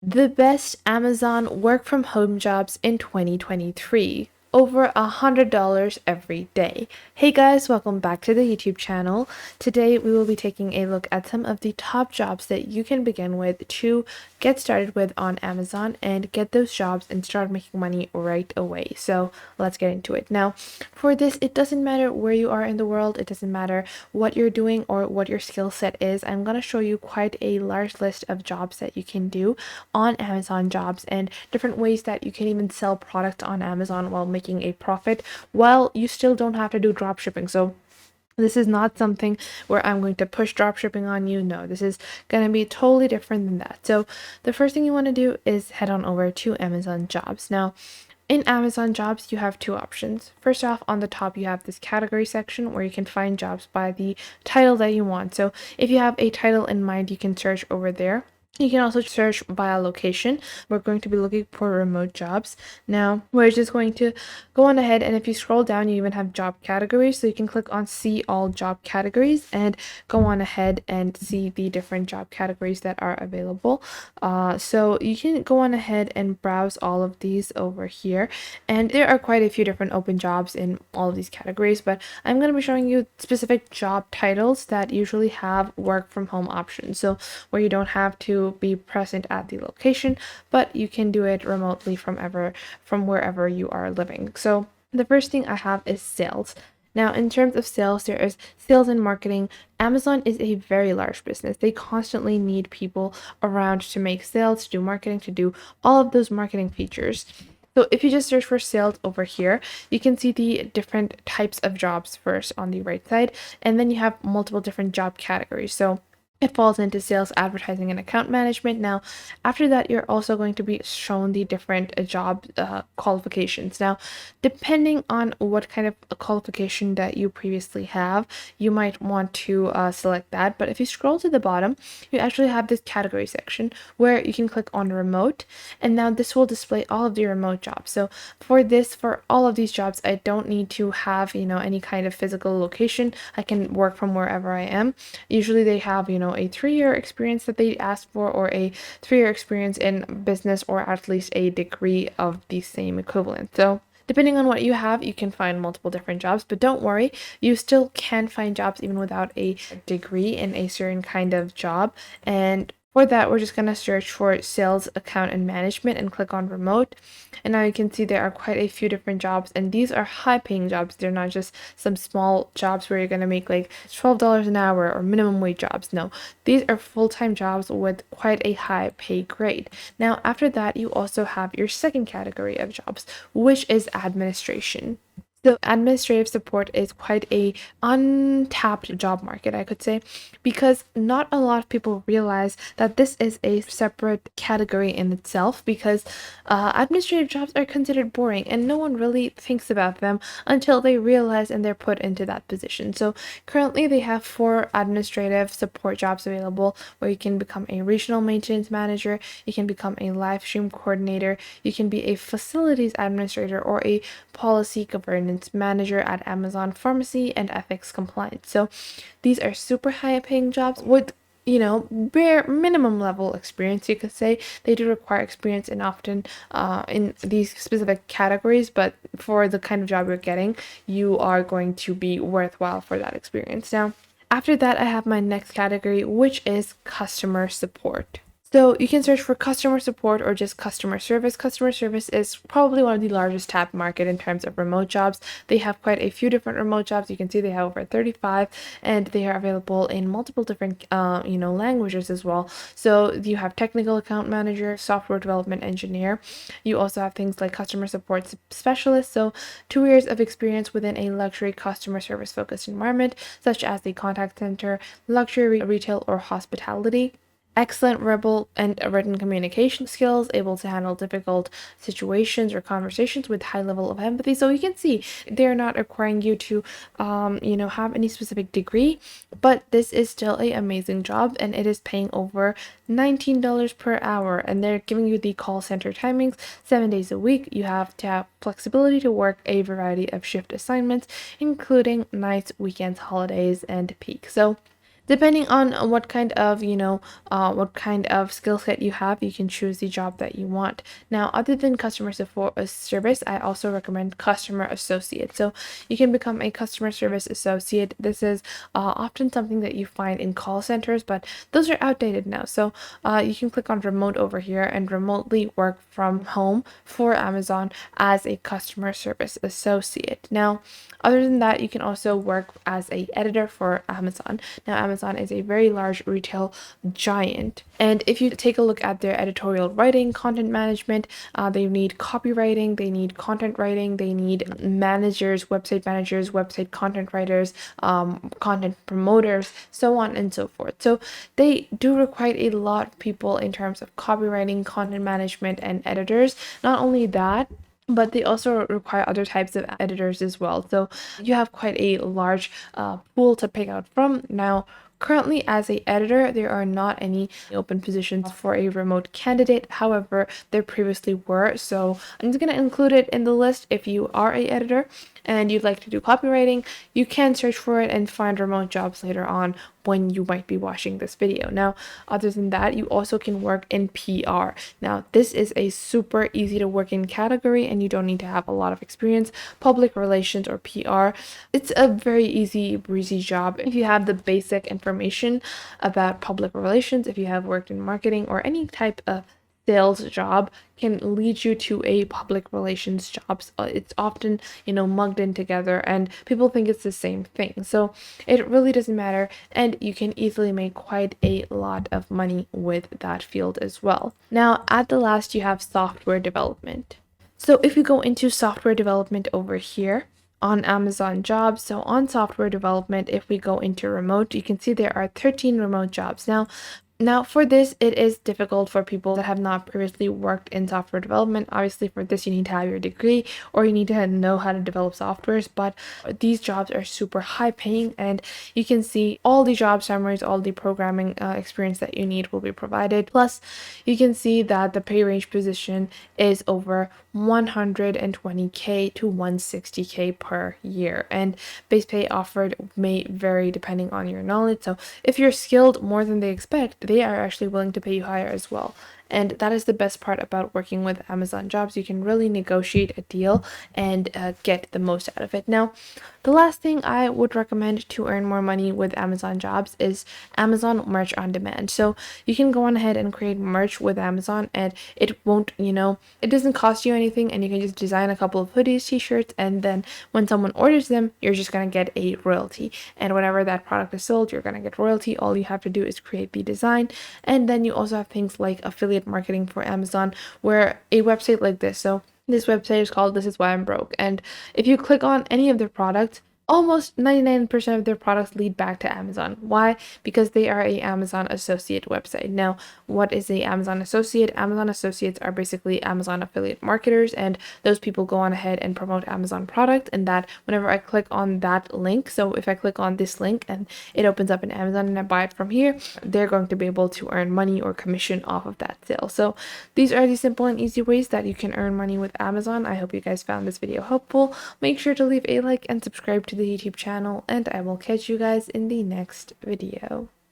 The best Amazon work from home jobs in 2023. Over $100 every day. Hey guys, welcome back to the YouTube channel. Today we will be taking a look at some of the top jobs that you can begin with to get started with on Amazon and get those jobs and start making money right away. So let's get into it. Now, for this, it doesn't matter where you are in the world, it doesn't matter what you're doing or what your skill set is. I'm going to show you quite a large list of jobs that you can do on Amazon jobs and different ways that you can even sell products on Amazon while making a profit while you still don't have to do drop shipping. So this is not something where I'm going to push drop shipping on you. No, this is going to be totally different than that. So the first thing you want to do is head on over to Amazon jobs. Now, in Amazon jobs, you have two options. First off, on the top, you have this category section where you can find jobs by the title that you want. So if you have a title in mind, you can search over there. You can also search via location. We're going to be looking for remote jobs. Now, we're just going to go on ahead, and if you scroll down, you even have job categories. So you can click on see all job categories and go on ahead and see the different job categories that are available. So you can go on ahead and browse all of these over here. And there are quite a few different open jobs in all of these categories, but I'm going to be showing you specific job titles that usually have work from home options. So where you don't have to be present at the location, but you can do it remotely from wherever you are living. So the first thing I have is sales. Now, in terms of sales, there is sales and marketing. Amazon is a very large business. They constantly need people around to make sales, to do marketing, to do all of those marketing features. So if you just search for sales over here, you can see the different types of jobs first on the right side, and then you have multiple different job categories. So it falls into sales, advertising, and account management. Now, after that, you're also going to be shown the different job qualifications. Now, depending on what kind of a qualification that you previously have, you might want to select that. But if you scroll to the bottom, you actually have this category section where you can click on remote. And now this will display all of the remote jobs. So for all of these jobs, I don't need to have, any kind of physical location. I can work from wherever I am. Usually they have, a 3-year experience that they ask for, or a 3-year experience in business, or at least a degree of the same equivalent. So depending on what you have, you can find multiple different jobs, but don't worry, you still can find jobs even without a degree in a certain kind of job. And for that, we're just going to search for sales, account, and management and click on remote. And now you can see there are quite a few different jobs, and these are high paying jobs. They're not just some small jobs where you're going to make like $12 an hour or minimum wage jobs. No, these are full-time jobs with quite a high pay grade. Now, after that, you also have your second category of jobs, which is administration. So administrative support is quite a untapped job market, I could say, because not a lot of people realize that this is a separate category in itself, because administrative jobs are considered boring and no one really thinks about them until they realize and they're put into that position. So currently they have 4 administrative support jobs available, where you can become a regional maintenance manager, you can become a live stream coordinator, you can be a facilities administrator, or a policy governance manager at Amazon Pharmacy and ethics compliance. So these are super high paying jobs with bare minimum level experience, you could say. They do require experience and often in these specific categories, but for the kind of job you're getting, you are going to be worthwhile for that experience. Now, after that, I have my next category, which is customer support. So you can search for customer support or just customer service. Customer service is probably one of the largest tapped market in terms of remote jobs. They have quite a few different remote jobs. You can see they have over 35, and they are available in multiple different, languages as well. So you have technical account manager, software development engineer. You also have things like customer support specialist. So 2 years of experience within a luxury customer service focused environment, such as the contact center, luxury retail, or hospitality. Excellent verbal and written communication skills, able to handle difficult situations or conversations with high level of empathy. So you can see they're not requiring you to, have any specific degree, but this is still an amazing job, and it is paying over $19 per hour, and they're giving you the call center timings 7 days a week. You have to have flexibility to work a variety of shift assignments, including nights, weekends, holidays, and peak. So Depending on what kind of, what kind of skill set you have, you can choose the job that you want. Now, other than customer support service, I also recommend customer associate. So you can become a customer service associate. This is often something that you find in call centers, but those are outdated now. So you can click on remote over here and remotely work from home for Amazon as a customer service associate. Now, other than that, you can also work as a editor for Amazon. Now, Amazon is a very large retail giant, and if you take a look at their editorial writing, content management, they need copywriting, they need content writing, they need managers, website content writers, content promoters, so on and so forth. So they do require a lot of people in terms of copywriting, content management, and editors. Not only that, but they also require other types of editors as well. So you have quite a large pool to pick out from. Now, currently, as a editor, there are not any open positions for a remote candidate. However, there previously were. So I'm just going to include it in the list. If you are a editor and you'd like to do copywriting, you can search for it and find remote jobs later on when you might be watching this video. Now, other than that, you also can work in PR. Now, this is a super easy to work in category and you don't need to have a lot of experience. Public relations or PR, it's a very easy, breezy job. If you have the basic information about public relations, if you have worked in marketing or any type of sales job, can lead you to a public relations jobs. It's often, mugged in together and people think it's the same thing. So it really doesn't matter, and you can easily make quite a lot of money with that field as well. Now, at the last, you have software development. So if you go into software development over here on Amazon jobs, so on software development, if we go into remote, you can see there are 13 remote jobs. Now, for this, it is difficult for people that have not previously worked in software development. Obviously, for this, you need to have your degree or you need to know how to develop softwares, but these jobs are super high paying, and you can see all the job summaries, all the programming experience that you need will be provided. Plus, you can see that the pay range position is over 120K to 160K per year, and base pay offered may vary depending on your knowledge. So if you're skilled more than they expect, they are actually willing to pay you higher as well. And that is the best part about working with Amazon jobs. You can really negotiate a deal and get the most out of it. Now, the last thing I would recommend to earn more money with Amazon jobs is Amazon merch on demand. So you can go on ahead and create merch with Amazon, and it won't, it doesn't cost you anything, and you can just design a couple of hoodies, t-shirts, and then when someone orders them, you're just going to get a royalty. And whenever that product is sold, you're going to get royalty. All you have to do is create the design. And then you also have things like affiliate marketing for Amazon, where a website like this, so this website is called This Is Why I'm Broke. And if you click on any of their products, almost 99% of their products lead back to Amazon. Why? Because they are a Amazon associate website. Now, what is a Amazon associate? Amazon associates are basically Amazon affiliate marketers, and those people go on ahead and promote Amazon product, and that whenever I click on that link, so if I click on this link and it opens up in Amazon and I buy it from here, they're going to be able to earn money or commission off of that sale. So these are the simple and easy ways that you can earn money with Amazon. I hope you guys found this video helpful. Make sure to leave a like and subscribe to the YouTube channel, and I will catch you guys in the next video.